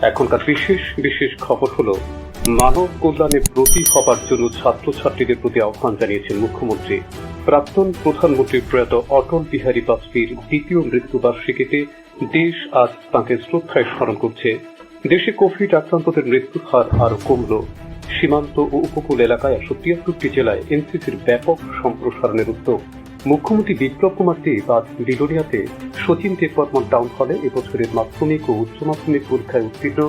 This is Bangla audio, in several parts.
এখনকার বিশেষ বিশেষ খবর হলো মানব কল্যাণে ব্রতী হবার জন্য ছাত্রছাত্রীদের প্রতি আহ্বান জানিয়েছেন মুখ্যমন্ত্রী। প্রাক্তন প্রধানমন্ত্রী প্রয়াত অটল বিহারী বাজপেয়ীর দ্বিতীয় মৃত্যুবার্ষিকীতে দেশ আজ তাঁকে শ্রদ্ধায় স্মরণ করছে। দেশে কোভিড আক্রান্তদের মৃত্যুর হার আরও কমল। সীমান্ত ও উপকূল এলাকায় 173টি জেলায় এনসিসির ব্যাপক সম্প্রসারণের উদ্যোগ। মুখ্যমন্ত্রী বিপ্লব কুমার দেব আজ বিলোনিয়াতে শচীন দেববর্মন টাউন হলে এবছরের মাধ্যমিক ও উচ্চ মাধ্যমিক পরীক্ষায় উত্তীর্ণ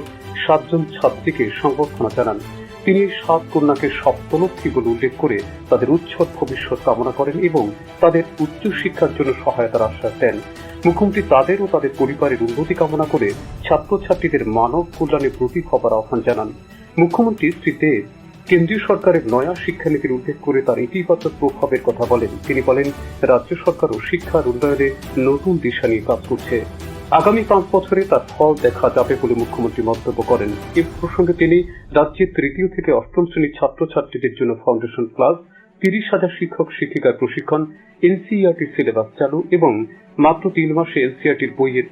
7 জন ছাত্রীকে সংবর্ধনা জানান। তিনি 7 কন্যাকে সপ্তলক্ষী বলে উল্লেখ করে তাদের উজ্জ্বল ভবিষ্যৎ কামনা করেন এবং তাদের উচ্চশিক্ষার জন্য সহায়তার আশ্বাস দেন। মুখ্যমন্ত্রী তাদের ও তাদের পরিবারের উন্নতি কামনা করে ছাত্রছাত্রীদের মানব কল্যাণে ব্রতী হবার আহ্বান জানান। মুখ্যমন্ত্রী শ্রী দেব কেন্দ্রীয় সরকারের নয়া শিক্ষানীতির উল্লেখ করে তার ইতিবাচক প্রভাবের কথা বলেন। তিনি বলেন, রাজ্য সরকারও শিক্ষার উন্নয়নে নতুন দিশা নিয়ে কাজ করছে। আগামী 5 বছরে তার ফল দেখা যাবে বলে মুখ্যমন্ত্রী মন্তব্য করেন। এ প্রসঙ্গে তিনি রাজ্যের 3য় থেকে 8ম শ্রেণীর ছাত্রছাত্রীদের জন্য ফাউন্ডেশন ক্লাস, 30,000 শিক্ষক শিক্ষিকার প্রশিক্ষণ, এনসিইআরটি সিলেবাস চালু এবং মাত্র 3 মাসে এনসিইআরটির বইয়ের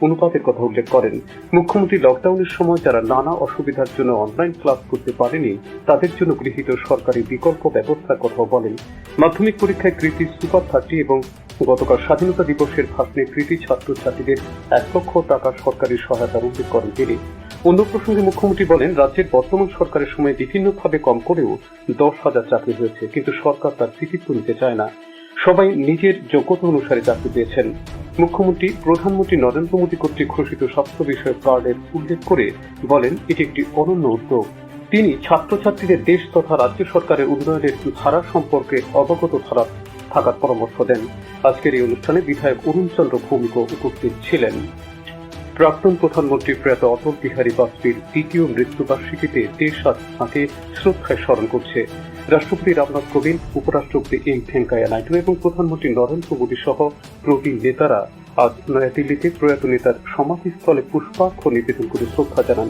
অনুপাতের কথা উল্লেখ করেন। মুখ্যমন্ত্রী লকডাউনের সময় যারা নানা অসুবিধার জন্য অনলাইন ক্লাস করতে পারেনি তাদের জন্য গৃহীত সরকারি বিকল্প ব্যবস্থার কথাও বলেন। মাধ্যমিক পরীক্ষায় কৃতী সুপার 30 এবং গতকাল স্বাধীনতা দিবসের ভাষণে কৃতী ছাত্রছাত্রীদের 1 লক্ষ টাকা সরকারি সহায়তার উল্লেখ করেন তিনি। অন্য প্রসঙ্গে মুখ্যমন্ত্রী বলেন, রাজ্যের বর্তমান সরকারের সময় বিভিন্নভাবে কম করেও 10,000 চাকরি হয়েছে, কিন্তু সরকার তার কৃতিত্ব নিতে চায় না। সবাই নিজের যোগ্যতা অনুসারে চাকরি পেয়েছেন। মুখ্যমন্ত্রী প্রধানমন্ত্রী নরেন্দ্র মোদী কর্তৃক ঘোষিত স্বাস্থ্য বিষয়ক কার্ডের উল্লেখ করে বলেন, এটি একটি অনন্য উদ্যোগ। তিনি ছাত্রছাত্রীদের দেশ তথা রাজ্য সরকারের উন্নয়নের ধারা সম্পর্কে অবগত থাকার পরামর্শ দেন। আজকের এই অনুষ্ঠানে বিধায়ক অরুণ চন্দ্র ভৌমিক উপস্থিত ছিলেন। প্রাক্তন প্রধানমন্ত্রী প্রয়াত অটল বিহারী বাজপেয়ীর দ্বিতীয় মৃত্যুবার্ষিকীতে দেশ আজ তাঁকে শ্রদ্ধায় স্মরণ করছে। রাষ্ট্রপতি রামনাথ কোবিন্দ, উপরাষ্ট্রপতি এম ভেঙ্কাইয়া নাইডু এবং প্রধানমন্ত্রী নরেন্দ্র মোদী সহ প্রবীণ নেতারা আজ নয়াদিল্লিতে প্রয়াত নেতার সমাধিস্থলে পুষ্পার্ঘ্য নিবেদন করে শ্রদ্ধা জানান।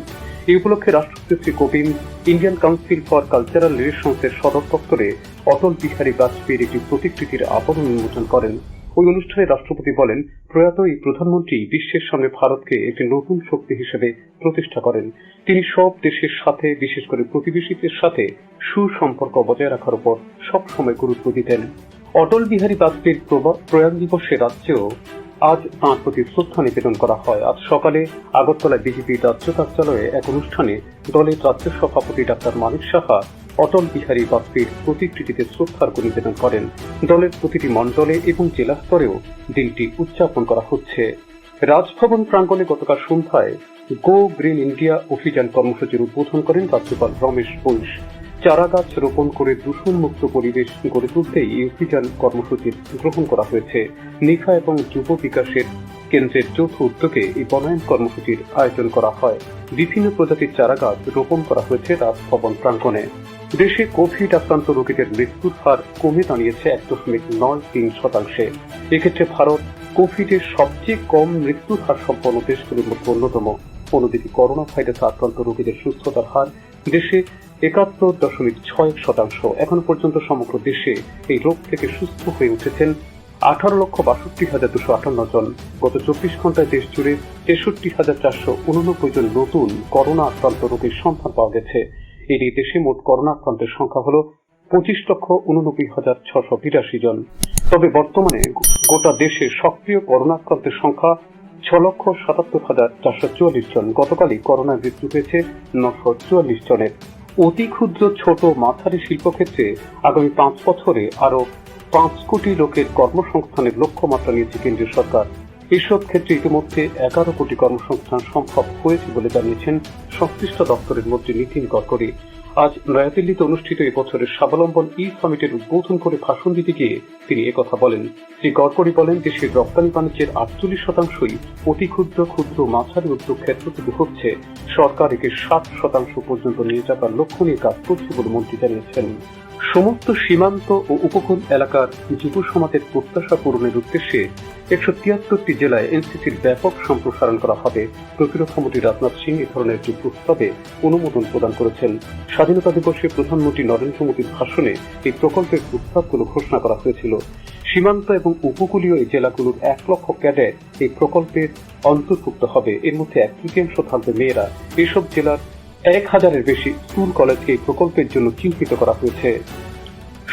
এই উপলক্ষে রাষ্ট্রপতি Shri Kovind Indian Council for Cultural রিলেশনসের সদর দপ্তরে অটল বিহারী বাজপেয়ীর একটি প্রতিকৃতির আবরণ উন্মোচন করেন। ওই অনুষ্ঠানে রাষ্ট্রপতি বলেন, প্রয়াত এই প্রধানমন্ত্রী বিশ্বের সামনে ভারতকে একটি নতুন শক্তি হিসেবে প্রতিষ্ঠা করেন। তিনি সব দেশের সাথে, বিশেষ করে প্রতিবেশীদের সাথে সুসম্পর্ক বজায় রাখার উপর সবসময় গুরুত্ব দিতেন। অটল বিহারী বাজপেয়ীর প্রয়াণ দিবসে রাজ্যেও আজ তাঁর প্রতি শ্রদ্ধা নিবেদন করা হয়। আজ সকালে আগরতলায় বিজেপি রাজ্য কার্যালয়ে এক অনুষ্ঠানে দলের রাজ্য সভাপতি ডাক্তার মানিক সাহা অটল বিহারী বাজপেয়ীর প্রতিকৃতিতে শ্রদ্ধার্ঘ্য নিবেদন করেন। দলের প্রতিটি মণ্ডলে এবং জেলা স্তরেও দিনটি উদযাপন করা হচ্ছে। রাজভবন প্রাঙ্গণে গতকাল সন্ধ্যায় গো গ্রিন ইন্ডিয়া অভিযান কর্মসূচির উদ্বোধন করেন রাজ্যপাল রমেশ বৈশ। চারা গাছ রোপণ করে দূষণমুক্ত পরিবেশ গড়ে তুলতে এই অভিযান কর্মসূচি গ্রহণ করা হয়েছে। নিফা এবং যুব বিকাশের কেন্দ্রের যৌথ উদ্যোগে এই বনায়ন কর্মসূচির আয়োজন করা হয়। বিভিন্ন প্রজাতির চারা গাছ রোপণ করা হয়েছে রাজভবন প্রাঙ্গণে। দেশে কোভিড আক্রান্ত রোগীদের মৃত্যুর হার কমে দাঁড়িয়েছে 1.93%। এক্ষেত্রে ভারত কোভিডের সবচেয়ে কম মৃত্যুর হার সম্পন্ন দেশগুলির মধ্যে অন্যতম। অন্যদিকে করোনা ভাইরাসে আক্রান্ত রোগীদের সুস্থতার হার দেশে 71.6%। এখন পর্যন্ত সমগ্র দেশে এই রোগ থেকে সুস্থ হয়ে উঠেছেন 18,62,258 জন। গত 24 ঘন্টায় দেশ জুড়ে 63,489 জন নতুন করোনা আক্রান্ত রোগীর সন্ধান পাওয়া গেছে। এই নিয়ে দেশে মোট করোনা আক্রান্তের সংখ্যা হল 25,89,682 জন। তবে বর্তমানে গোটা দেশে সক্রিয় করোনা আক্রান্তের সংখ্যা 6,77,444 জন। গতকালই করোনায় মৃত্যু হয়েছে 944 জনের। অতি ক্ষুদ্র, ছোট, মাঝারি শিল্পক্ষেত্রে আগামী 5 বছরে আরো 5 কোটি লোকের কর্মসংস্থানের লক্ষ্যমাত্রা নিয়েছে কেন্দ্রীয় সরকার। এসব ক্ষেত্রে ইতিমধ্যে 11 কোটি কর্মসংস্থান সম্ভব হয়েছে বলে জানিয়েছেন সংশ্লিষ্ট দপ্তরের মন্ত্রী নীতিন গডকরি। আজ নয়াদিল্লিতে অনুষ্ঠিত এবছরের স্বাবলম্বন সামিটের উদ্বোধন করে ভাষণ দিতে গিয়ে তিনি একথা বলেন। শ্রী গডকরি বলেন, দেশের রপ্তানি বাণিজ্যের 48% অতি ক্ষুদ্র, ক্ষুদ্র, মাঝারি উদ্যোগ ক্ষেত্র থেকে হচ্ছে। সরকার একে 60% পর্যন্ত নিয়ে যাবার লক্ষ্য নিয়ে কাজ করছে বলে মন্ত্রী জানিয়েছেন। সমস্ত সীমান্ত ও উপকূল এলাকার যুব সমাজের প্রত্যাশা পূরণের উদ্দেশ্যে 173টি জেলায় এনসিসির ব্যাপক সম্প্রসারণ করা হবে। প্রতিরক্ষা মন্ত্রী রাজনাথ সিং এ ধরনের একটি প্রস্তাবে অনুমোদন প্রদান করেছেন। স্বাধীনতা দিবসে প্রধানমন্ত্রী নরেন্দ্র মোদীর ভাষণে এই প্রকল্পের প্রস্তাবগুলো ঘোষণা করা হয়েছিল। সীমান্ত এবং উপকূলীয় এই জেলাগুলোর 1 লক্ষ ক্যাডেট এই প্রকল্পের অন্তর্ভুক্ত হবে। এর মধ্যে 1/3 থাকবে মেয়েরা। এসব জেলার 1000-এর বেশি স্কুল কলেজকে এই প্রকল্পের জন্য চিহ্নিত করা হয়েছে।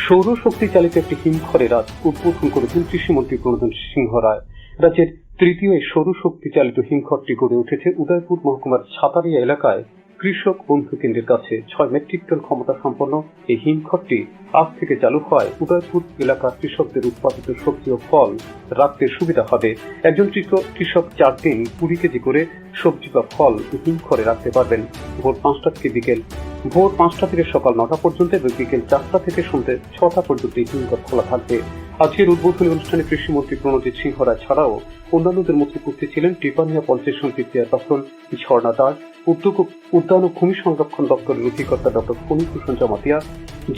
সৌরশক্তি চালিত একটি হিমঘরে রাজ উদ্বোধন করেছেন কৃষিমন্ত্রী প্রণোদন সিংহ রায়। রাজ্যের তৃতীয় এই সৌরশক্তি চালিত হিমঘরটি গড়ে উঠেছে উদয়পুর মহকুমার ছাতারিয়া এলাকায় কৃষক বন্ধু কেন্দ্রের কাছে। 6 মেট্রিক টন ক্ষমতা সম্পন্ন এই হিমঘরটি আজ থেকে চালু হয় উদয়পুর এলাকার কৃষকদের উৎপাদিত সবজি ও ফল রাখতে সুবিধা হবে। একজন কৃষক 4 দিন 20 কেজি করে সবজি বা ফল হিমঘরে রাখতে পারবেন। ভোর 5টা থেকে সকাল 9টা পর্যন্ত এবং বিকেল 4টা থেকে সন্ধ্যে 6টা পর্যন্ত এই হিমঘর খোলা থাকবে। আজকের উদ্বোধনী অনুষ্ঠানে কৃষিমন্ত্রী প্রণজিৎ সিংহ রায় ছাড়াও অন্যান্যদের মধ্যে উপস্থিত ছিলেন টিপানিয়া পঞ্চায়েত সমিতির চেয়ারপারসন ঝর্ণা দাস, উদ্যান ও ভূমি সংরক্ষণ দপ্তরের অধিকর্তা ডক্টর ফণীভূষণ জমাতিয়া,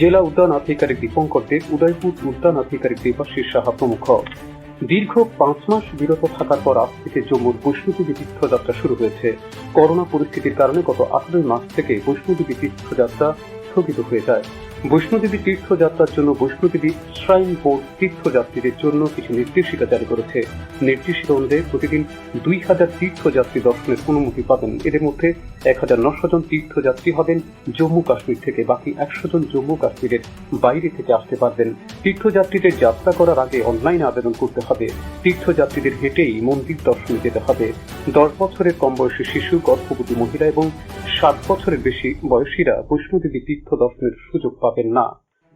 জেলা উদ্যান আধিকারিক দীপঙ্কর দেব, উদয়পুর উদ্যান আধিকারিক দেবাশিস সাহা প্রমুখ। দীর্ঘ 5 মাস বিরত থাকার পর আজ থেকে জম্মুর বৈষ্ণোদেবী তীর্থযাত্রা শুরু হয়েছে। করোনা পরিস্থিতির কারণে গত 18 মার্চ থেকে বৈষ্ণোদেবী তীর্থযাত্রা স্থগিত হয়ে যায়। বৈষ্ণোদেবী তীর্থযাত্রার জন্য বৈষ্ণোদেবী শ্রাইন বোর্ড তীর্থযাত্রীদের জন্য কিছু নির্দেশিকা জারি করেছে। নির্দেশিকা অনুযায়ী প্রতিদিন 2000 তীর্থযাত্রী দর্শনের অনুমতি পাবেন। এদের মধ্যে 1900 জন তীর্থযাত্রী হবেন জম্মু কাশ্মীর থেকে, বাকি 100 জন জম্মু কাশ্মীরের বাইরে থেকে আসতে পারবেন। তীর্থযাত্রীদের যাত্রা করার আগে অনলাইনে আবেদন করতে হবে। তীর্থযাত্রীদের হেঁটেই মন্দির দর্শনে যেতে হবে। 10 বছরের কম বয়সী শিশু, গর্ভবতী মহিলা এবং 60 বছরের বেশি বয়সীরা বৈষ্ণোদেবী তীর্থ দর্শনের সুযোগ পাবেন না।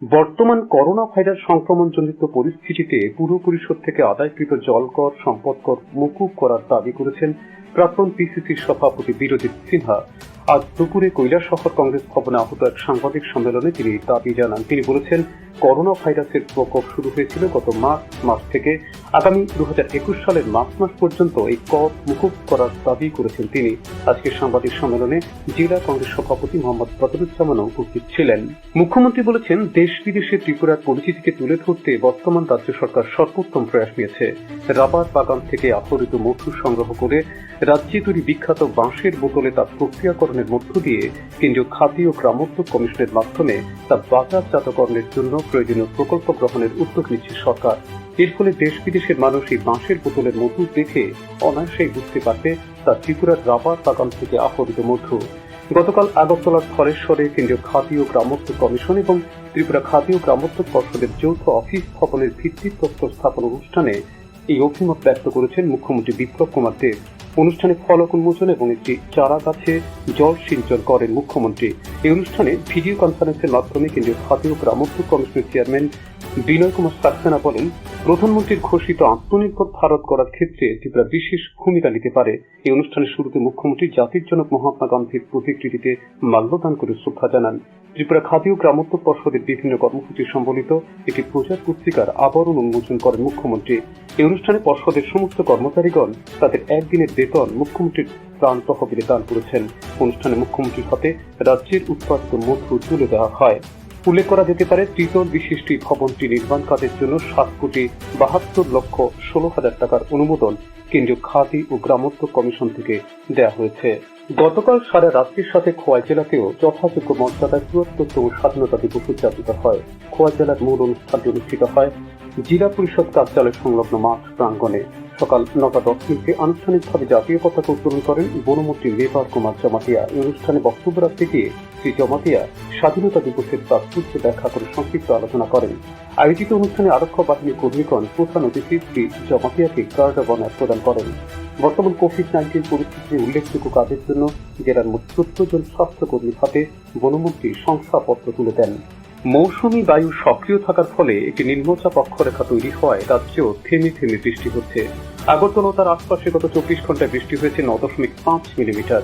বর্তমান করোনা ভাইরাস সংক্রমণজনিত পরিস্থিতিতে পুর পরিষদ থেকে আদায়কৃত জলকর, সম্পদকর মকুব করার দাবি করেছেন প্রাক্তন পিসিসির সভাপতি বীরজিৎ সিনহা। আজ দুপুরে কৈলাসহর কংগ্রেস ভবনে আহত এক সাংবাদিক সম্মেলনে তিনি দাবি জানান। তিনি বলেছেন, করোনা ভাইরাসের প্রকোপ শুরু হয়েছিল গত মার্চ মাস থেকে। আগামী 2021 সালের মার্চ মাস পর্যন্ত এই কর মুকুব করার দাবি করেছেন তিনি। আজকের সাংবাদিক সম্মেলনে জেলা কংগ্রেস সভাপতি মোহাম্মদ বদরুজ্জামানও উপস্থিত ছিলেন। মুখ্যমন্ত্রী বলেছেন, দেশ বিদেশে ত্রিপুরার পরিচিতিকে তুলে ধরতে বর্তমান রাজ্য সরকার সর্বোত্তম প্রয়াস নিয়েছে। রাবার বাগান থেকে আহরিত মধু সংগ্রহ করে রাজ্যে তৈরি বিখ্যাত বাঁশের বোতলে তা প্রক্রিয়াকরণের মধ্য দিয়ে কেন্দ্রীয় খাদ্য ও গ্রামোদ্যোগ কমিশনের মাধ্যমে তা বাজারজাতকরণের জন্য প্রয়োজনীয় প্রকল্প গ্রহণের উদ্যোগ নিচ্ছে সরকার। এর ফলে দেশ বিদেশের মানুষ এই বাঁশের বোতলের মধু দেখে অনায়াসেই বুঝতে পারবে তা ত্রিপুরার রাবার বাগান থেকে আহরিত মধু। গতকাল আগরতলার ধরেশ্বরে কেন্দ্রীয় খাদ্য ও গ্রামোদ্যোগ কমিশন এবং ত্রিপুরা খাদ্য ও গ্রামোদ্যোগ পর্ষদের যৌথ অফিস ভবনের ভিত্তিপ্রস্তর স্থাপন অনুষ্ঠানে এই অভিমত ব্যক্ত করেছেন মুখ্যমন্ত্রী বিপ্লব কুমার দেব। অনুষ্ঠানে ফলক উন্মোচন এবং একটি চারা গাছে জল সিঞ্চন করেন মুখ্যমন্ত্রী। এই অনুষ্ঠানে ভিডিও কনফারেন্সের মাধ্যমে কেন্দ্রীয় খাদ্য ও গ্রামোদ্যোগ কমিশনের চেয়ারম্যান বিনয় কুমার সাক্সেনা বলেন, প্রধানমন্ত্রীর ঘোষিত আত্মনির্ভর ভারত করার ক্ষেত্রে ত্রিপুরা বিশেষ ভূমিকা নিতে পারে। এই অনুষ্ঠানের শুরুতে মুখ্যমন্ত্রী জাতির জনক মহাত্মা গান্ধীর প্রতিকৃতিতে মাল্যদান করে শ্রদ্ধা জানান। ত্রিপুরা খাদ্য ও গ্রামোদ্যোগ পর্ষদের বিভিন্ন কর্মসূচি সম্বলিত একটি প্রচার পুস্তিকার আবরণ উন্মোচন করেন মুখ্যমন্ত্রী। এই অনুষ্ঠানে পর্ষদের সমস্ত কর্মচারীগণ তাদের একদিনের বেতন মুখ্যমন্ত্রীর ত্রাণ তহবিলে দান করেছেন। অনুষ্ঠানে মুখ্যমন্ত্রীর হাতে রাজ্যের উৎপাদিত মধু তুলে দেওয়া হয়। উল্লেখ করা যেতে পারে, ত্রিতল বিশিষ্ট ভবনটি নির্মাণ কাজের জন্য 7,72,16,000 টাকার অনুমোদন কেন্দ্রীয় খাদ্য ও গ্রামোদ্যোগ কমিশন থেকে দেওয়া হয়েছে। গতকাল সারা রাজ্যের সাথে খোয়াই জেলাতেও যথাযোগ্য মর্যাদায় ৭৪তম স্বাধীনতা দিবস উদযাপিত হয়। খোয়াই জেলার মূল অনুষ্ঠানটি অনুষ্ঠিত হয় জেলা পরিষদ কার্যালয় সংলগ্ন মাঠ প্রাঙ্গণে। সকাল ৯:১০ আনুষ্ঠানিকভাবে জাতীয় পতাকা উত্তোলন করেন বনমন্ত্রী মেবার কুমার জমাতিয়া। এই অনুষ্ঠানে বক্তব্য রাখতে গিয়ে শ্রী জমাতিয়া স্বাধীনতা দিবসের তাৎপর্য ব্যাখ্যা করে সংক্ষিপ্ত আলোচনা করেন। আয়োজিত অনুষ্ঠানে আরক্ষা বাহিনীর কর্মীগণ প্রধান অতিথি শ্রী জমাতিয়াকে গার্ড অব অনার প্রদান করেন। বর্তমান কোভিড-19 পরিস্থিতিতে উল্লেখযোগ্য কাজের জন্য জেলার মোট ১৪ জন স্বাস্থ্যকর্মীর হাতে বনমন্ত্রী শংসাপত্র তুলে দেন। মৌসুমী বায়ু সক্রিয় থাকার ফলে একটি নিম্নচাপ অক্ষরেখা তৈরি হওয়ায় রাজ্যেও থেমে থেমে বৃষ্টি হচ্ছে। আগরতলা তার আশপাশে গত 24 ঘন্টায় বৃষ্টি হয়েছে 9.5 মিলিমিটার।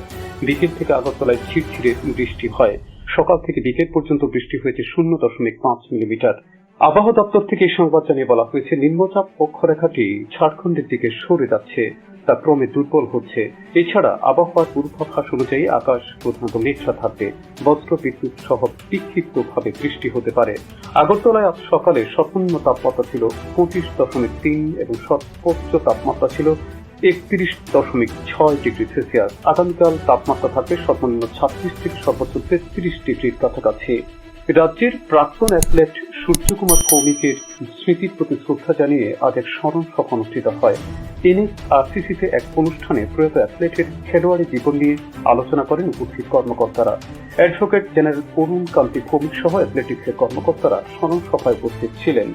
বিকেল থেকে আগরতলায় ঝিরঝিরে বৃষ্টি হয়। সকাল থেকে বিকেল পর্যন্ত বৃষ্টি হয়েছে 0.5 মিলিমিটার। আবহাওয়া দপ্তর থেকে এই সংবাদ জানিয়ে বলা হয়েছে, নিম্নচাপ অক্ষরেখাটি ঝাড়খণ্ডের দিকে সরে যাচ্ছে, তা ক্রমে দুর্বল হচ্ছে। এছাড়া আবহাওয়ার পূর্বাভাস অনুযায়ী আকাশ প্রধানত মেঘলা থাকবে, বজ্র বিদ্যুৎ সহ বিক্ষিপ্তভাবে বৃষ্টি হতে পারে। আগরতলায় আজ সকালে সর্বনিম্ন তাপমাত্রা ছিল 25.3 এবং সর্বোচ্চ তাপমাত্রা ছিল 31.6 ডিগ্রি সেলসিয়াস। আগামীকাল তাপমাত্রা থাকবে সর্বনিম্ন 26 থেকে সর্বোচ্চ 33 ডিগ্রির কাছাকাছি। রাজ্যের প্রাক্তন অ্যাথলেট সূর্যকুমার ভৌমিকের স্মৃতির প্রতি শ্রদ্ধা জানিয়ে আজ এক স্মরণ সভা অনুষ্ঠিত হয়। NSRCC-তে এক অনুষ্ঠানে প্রয়াত অ্যাথলেটের খেলোয়াড়ী জীবন নিয়ে আলোচনা করেন উপস্থিত কর্মকর্তারা। অ্যাডভোকেট জেনারেল অরুণ কান্তি ভৌমিক সহ অ্যাথলেটিক্সের কর্মকর্তারা স্মরণ সভায় উপস্থিত ছিলেন।